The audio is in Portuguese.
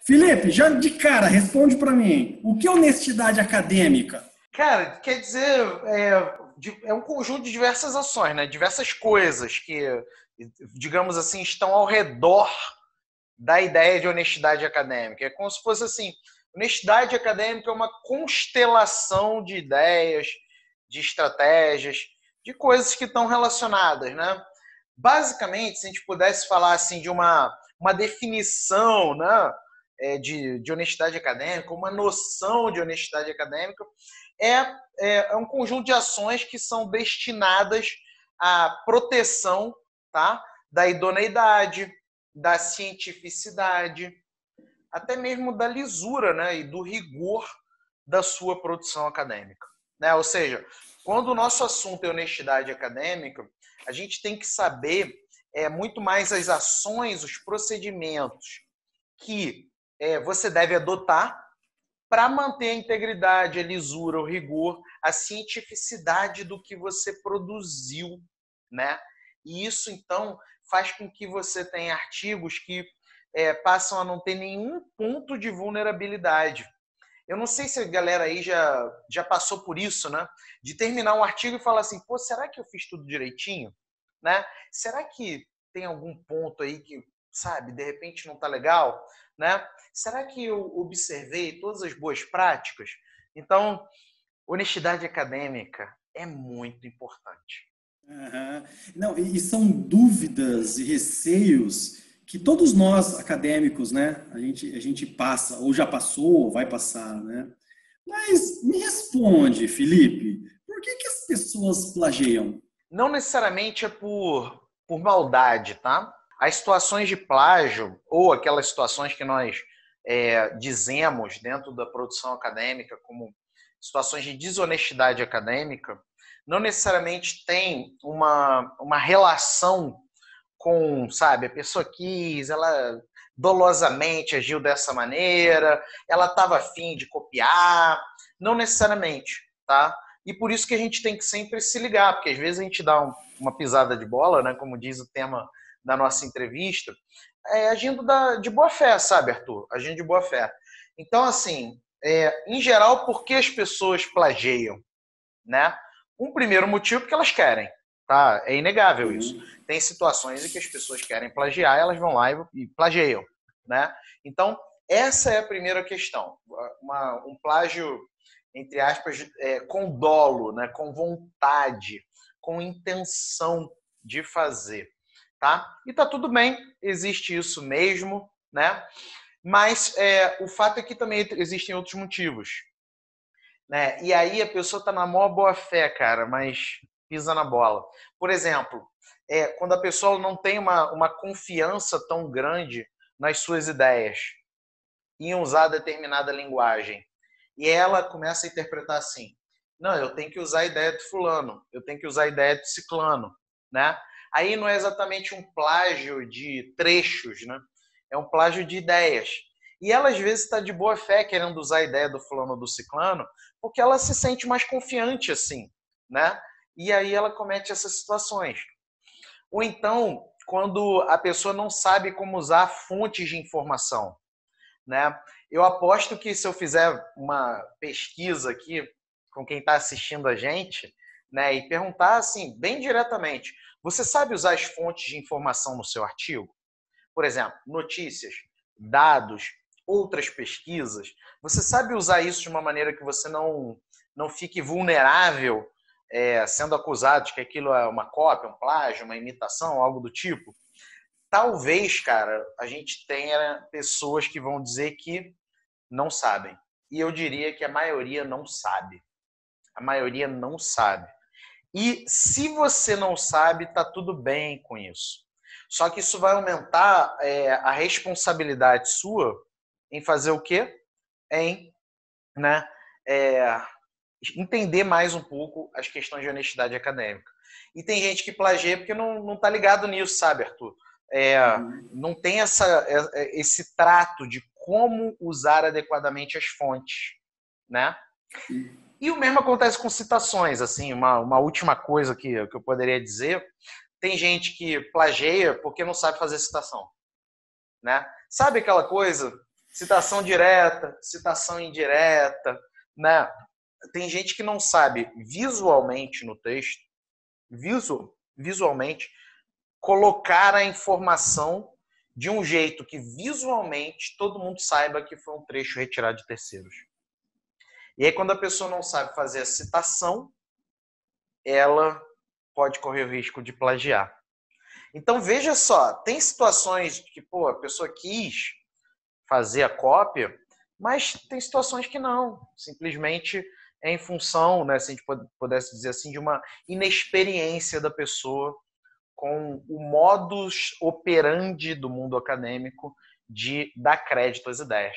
Felipe, já de cara, responde para mim. O que é honestidade acadêmica? Cara, quer dizer, é um conjunto de diversas ações, né? Diversas coisas que, digamos assim, estão ao redor da ideia de honestidade acadêmica. É como se fosse assim, honestidade acadêmica é uma constelação de ideias, de estratégias, de coisas que estão relacionadas, né? Basicamente, se a gente pudesse falar assim de uma definição, né, de honestidade acadêmica, uma noção de honestidade acadêmica, é, é um conjunto de ações que são destinadas à proteção, tá, da idoneidade, da cientificidade, até mesmo da lisura, né, e do rigor da sua produção acadêmica. Né? Ou seja, quando o nosso assunto é honestidade acadêmica, a gente tem que saber muito mais as ações, os procedimentos que você deve adotar para manter a integridade, a lisura, o rigor, a cientificidade do que você produziu, né? E isso, então, faz com que você tenha artigos que passam a não ter nenhum ponto de vulnerabilidade. Eu não sei se a galera aí já passou por isso, né? De terminar um artigo e falar assim, pô, será que eu fiz tudo direitinho? Né? Será que tem algum ponto aí que, sabe, de repente não tá legal? Né? Será que eu observei todas as boas práticas? Então, honestidade acadêmica é muito importante. Aham. Não, e são dúvidas e receios que todos nós acadêmicos, né, a gente passa, ou já passou, ou vai passar, né? Mas me responde, Felipe, por que que as pessoas plagiam? Não necessariamente é por maldade, tá? As situações de plágio, ou aquelas situações que nós dizemos dentro da produção acadêmica como situações de desonestidade acadêmica, não necessariamente tem uma relação com, sabe, a pessoa quis, ela dolosamente agiu dessa maneira, ela estava afim de copiar, não necessariamente, tá? E por isso que a gente tem que sempre se ligar, porque às vezes a gente dá uma pisada de bola, né, como diz o tema da nossa entrevista, agindo de boa fé, sabe, Arthur? Agindo de boa fé. Então, assim, em geral, por que as pessoas plagiam, né? Um primeiro motivo porque elas querem, tá? É inegável isso. Uhum. Tem situações em que as pessoas querem plagiar, elas vão lá e plagiam, né? Então, essa é a primeira questão. Um plágio, entre aspas, com dolo, né? Com vontade, com intenção de fazer, tá? E tá tudo bem, existe isso mesmo, né? Mas o fato é que também existem outros motivos, né? E aí a pessoa tá na maior boa fé, cara, mas pisa na bola. Por exemplo, quando a pessoa não tem uma confiança tão grande nas suas ideias em usar determinada linguagem, e ela começa a interpretar assim: não, eu tenho que usar a ideia do fulano, eu tenho que usar a ideia do ciclano, né? Aí não é exatamente um plágio de trechos, né? É um plágio de ideias. E ela às vezes está de boa fé querendo usar a ideia do fulano ou do ciclano, porque ela se sente mais confiante assim, né? E aí ela comete essas situações. Ou então, quando a pessoa não sabe como usar fontes de informação, né? Eu aposto que se eu fizer uma pesquisa aqui com quem está assistindo a gente, né, e perguntar assim, bem diretamente, você sabe usar as fontes de informação no seu artigo? Por exemplo, notícias, dados, outras pesquisas. Você sabe usar isso de uma maneira que você não fique vulnerável, sendo acusado de que aquilo é uma cópia, um plágio, uma imitação, algo do tipo? Talvez, cara, a gente tenha pessoas que vão dizer que não sabem. E eu diria que a maioria não sabe. A maioria não sabe. E se você não sabe, tá tudo bem com isso. Só que isso vai aumentar a responsabilidade sua em fazer o quê? Em, né, é, entender mais um pouco as questões de honestidade acadêmica. E tem gente que plagia porque não tá ligado nisso, sabe, Arthur? Uhum. Não tem esse trato de como usar adequadamente as fontes, né? E o mesmo acontece com citações, assim, uma última coisa que eu poderia dizer, tem gente que plageia porque não sabe fazer citação, né? Sabe aquela coisa? Citação direta, citação indireta, né? Tem gente que não sabe visualmente no texto, visualmente, colocar a informação de um jeito que visualmente todo mundo saiba que foi um trecho retirado de terceiros. E aí, quando a pessoa não sabe fazer a citação, ela pode correr o risco de plagiar. Então, veja só, tem situações que a pessoa quis fazer a cópia, mas tem situações que não. Simplesmente é em função, né, se a gente pudesse dizer assim, de uma inexperiência da pessoa com o modus operandi do mundo acadêmico de dar crédito às ideias.